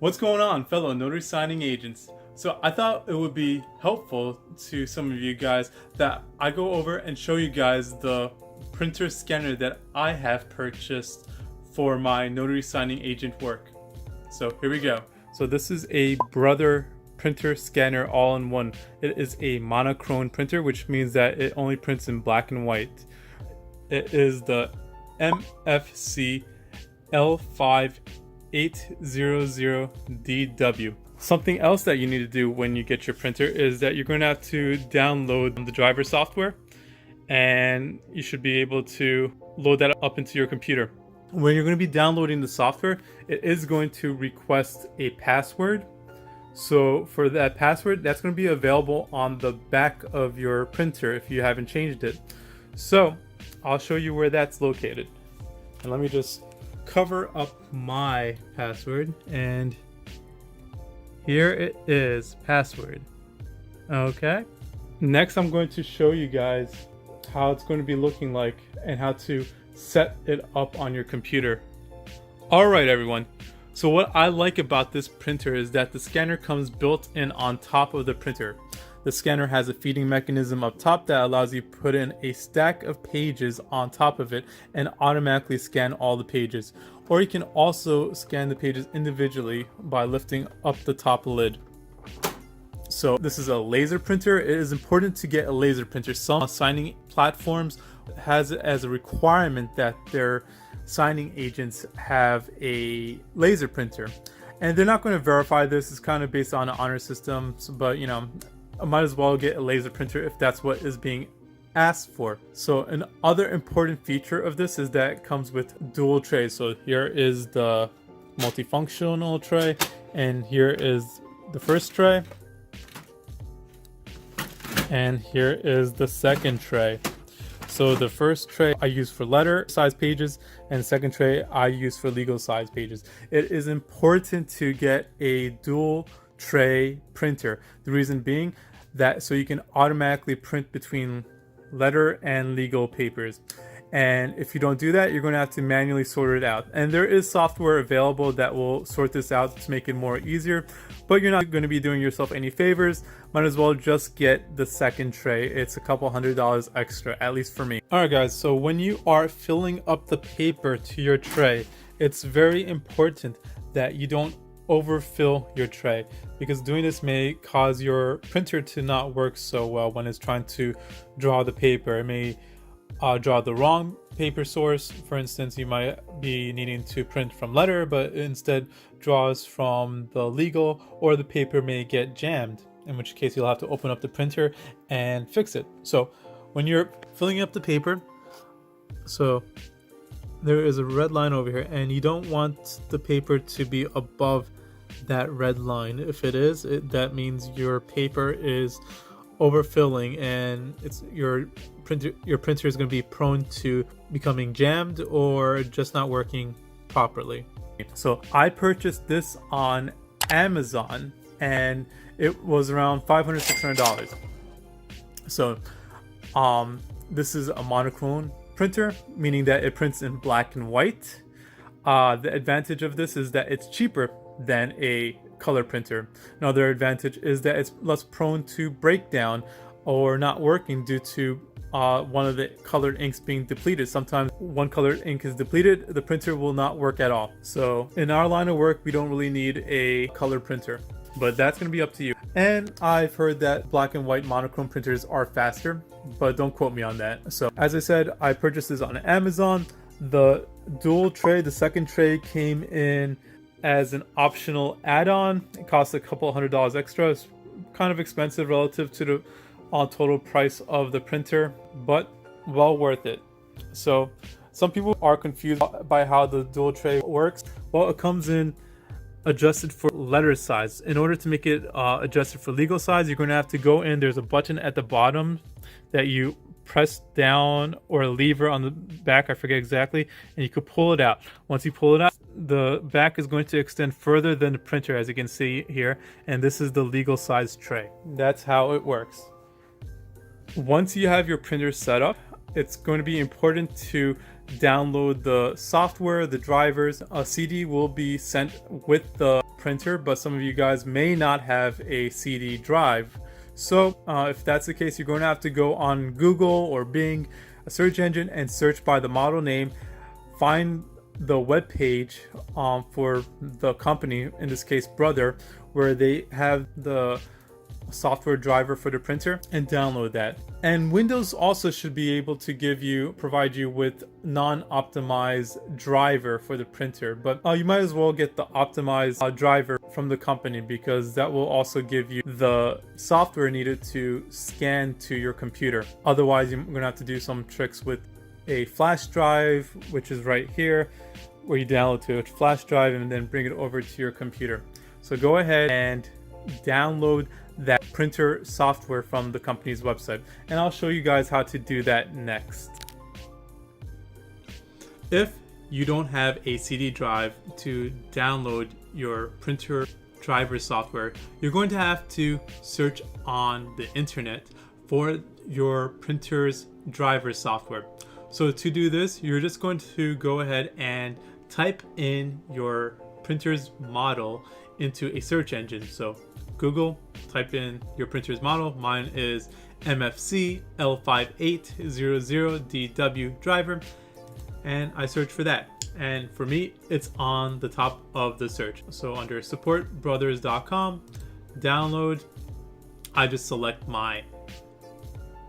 What's going on, fellow Notary Signing Agents? So I thought it would be helpful to some of you guys that I go over and show you guys the printer scanner that I have purchased for my Notary Signing Agent work. So here we go. So this is a Brother printer scanner all-in-one. It is a monochrome printer, which means that it only prints in black and white. It is the MFC L5800DW. Something else that you need to do when you get your printer is that you're going to have to download the driver software, and you should be able to load that up into your computer. When you're going to be downloading the software, it is going to request a password. So for that password, that's going to be available on the back of your printer if you haven't changed it. So I'll show you where that's located. And let me just cover up my password, and here it is, password. Okay, next I'm going to show you guys how it's going to be looking like and how to set it up on your computer. All right, everyone, so what I like about this printer is that the scanner comes built in on top of the printer. The scanner has a feeding mechanism up top that allows you to put in a stack of pages on top of it and automatically scan all the pages. Or you can also scan the pages individually by lifting up the top lid. So this is a laser printer. It is important to get a laser printer. Some signing platforms has it as a requirement that their signing agents have a laser printer. And they're not going to verify this. It's kind of based on an honor system, but you know, I might as well get a laser printer if that's what is being asked for. So another important feature of this is that it comes with dual trays. So here is the multifunctional tray, and here is the first tray, and here is the second tray. So the first tray I use for letter size pages, and the second tray I use for legal size pages. It is important to get a dual tray printer. The reason being that so you can automatically print between letter and legal papers. And if you don't do that, you're going to have to manually sort it out. And there is software available that will sort this out to make it more easier, but you're not going to be doing yourself any favors. Might as well just get the second tray. It's a couple $100 extra, at least for me. Alright guys, so when you are filling up the paper to your tray, it's very important that you don't overfill your tray, because doing this may cause your printer to not work so well when it's trying to draw the paper. It may draw the wrong paper source. For instance, you might be needing to print from letter but instead draws from the legal, or the paper may get jammed, in which case you'll have to open up the printer and fix it. So when you're filling up the paper, so there is a red line over here, and you don't want the paper to be above that red line. If it is, that means your paper is overfilling, and your printer is going to be prone to becoming jammed or just not working properly. So I purchased this on Amazon, and it was around $500-$600. So this is a monochrome printer, meaning that it prints in black and white. The advantage of this is that it's cheaper than a color printer. Another advantage is that it's less prone to breakdown or not working due to one of the colored inks being depleted. Sometimes one colored ink is depleted, the printer will not work at all. So in our line of work, we don't really need a color printer, but that's going to be up to you. And I've heard that black and white monochrome printers are faster, but don't quote me on that. So as I said, I purchased this on Amazon. The dual tray, the second tray, came in as an optional add-on. It costs a couple $100 extra. It's kind of expensive relative to the total price of the printer, but well worth it. So some people are confused by how the dual tray works. Well, it comes in adjusted for letter size. In order to make it adjusted for legal size, you're going to have to go in. There's a button at the bottom that you press down, or a lever on the back, I forget exactly, and you could pull it out. Once you pull it out, the back is going to extend further than the printer, as you can see here, and this is the legal size tray. That's how it works. Once you have your printer set up, it's going to be important to download the software, the drivers. A CD will be sent with the printer, but some of you guys may not have a CD drive. So if that's the case, you're going to have to go on Google or Bing, a search engine, and search by the model name. Find the web page for the company, in this case Brother, where they have the software driver for the printer, and download that. And Windows also should be able to provide you with non-optimized driver for the printer, but you might as well get the optimized driver from the company, because that will also give you the software needed to scan to your computer. Otherwise, you're gonna have to do some tricks with a flash drive, which is right here, where you download to a flash drive and then bring it over to your computer. So go ahead and download that printer software from the company's website, and I'll show you guys how to do that next. If you don't have a CD drive to download your printer driver software, you're going to have to search on the internet for your printer's driver software. So to do this, you're just going to go ahead and type in your printer's model into a search engine. So Google, type in your printer's model. Mine is MFC L5800DW driver, and I search for that. And for me, it's on the top of the search. So under supportbrothers.com, download, I just select my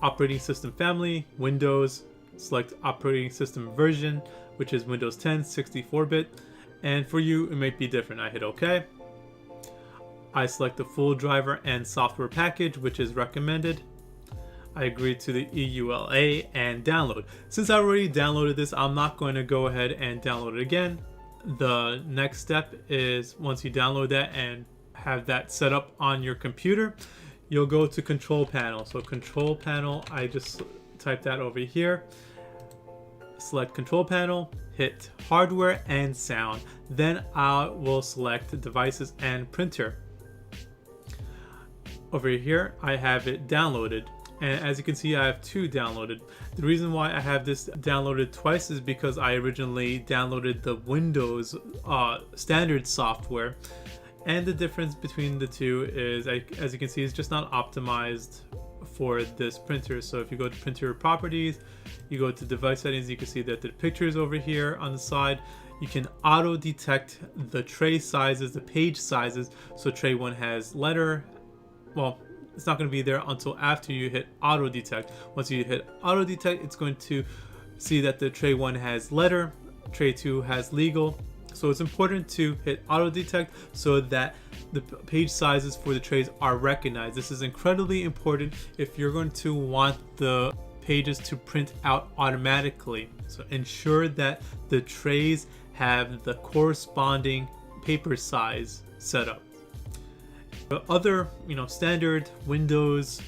operating system family, Windows, select operating system version, which is Windows 10 64-bit, and for you it might be different. I hit OK. I select the full driver and software package, which is recommended. I agree to the EULA and download. Since I already downloaded this, I'm not going to go ahead and download it again. The next step is, once you download that and have that set up on your computer, you'll go to Control Panel. So Control Panel, I just type that over here. Select Control Panel, hit Hardware and Sound. Then I will select Devices and Printer. Over here, I have it downloaded. And as you can see, I have two downloaded. The reason why I have this downloaded twice is because I originally downloaded the Windows standard software. And the difference between the two is, as you can see, it's just not optimized for this printer. So if you go to printer properties, you go to device settings, you can see that the pictures over here on the side. You can auto detect the tray sizes, the page sizes. So tray 1 has letter. Well, it's not going to be there until after you hit auto detect. Once you hit auto detect, it's going to see that the tray 1 has letter, tray 2 has legal. So it's important to hit auto detect so that the page sizes for the trays are recognized. This is incredibly important if you're going to want the pages to print out automatically. So ensure that the trays have the corresponding paper size set up. The other, standard Windows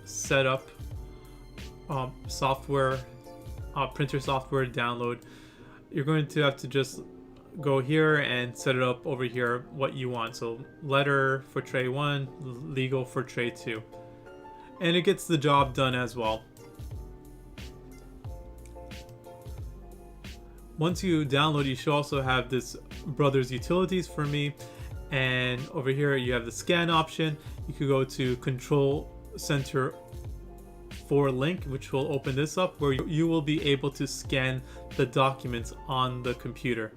setup software, printer software download, you're going to have to just go here and set it up over here what you want. So letter for tray 1, legal for tray 2, and it gets the job done as well. Once you download, you should also have this Brothers Utilities for me, and over here you have the scan option. You could go to Control Center for link, which will open this up, where you will be able to scan the documents on the computer.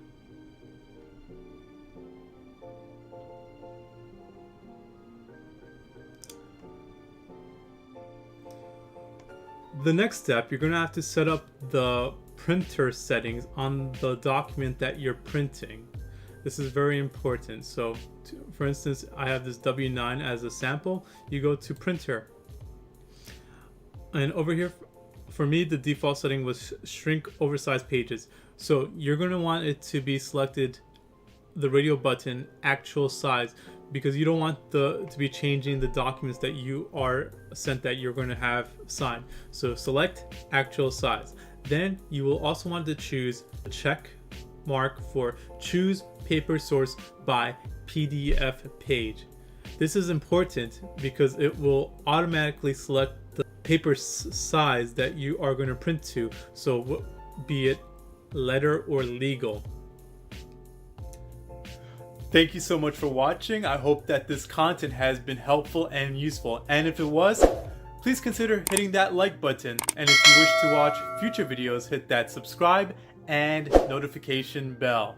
The next step, you're going to have to set up the printer settings on the document that you're printing. This is very important. So for instance, I have this W9 as a sample. You go to printer, and over here for me the default setting was shrink oversized pages. So you're going to want it to be selected, the radio button, actual size, because you don't want to be changing the documents that you are sent that you're going to have signed. So select actual size. Then you will also want to choose a check mark for choose paper source by PDF page. This is important because it will automatically select the paper size that you are going to print to, so be it letter or legal. Thank you so much for watching. I hope that this content has been helpful and useful. And if it was, please consider hitting that like button. And if you wish to watch future videos, hit that subscribe and notification bell.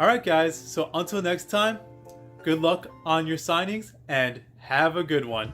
Alright guys, so until next time, good luck on your signings and have a good one.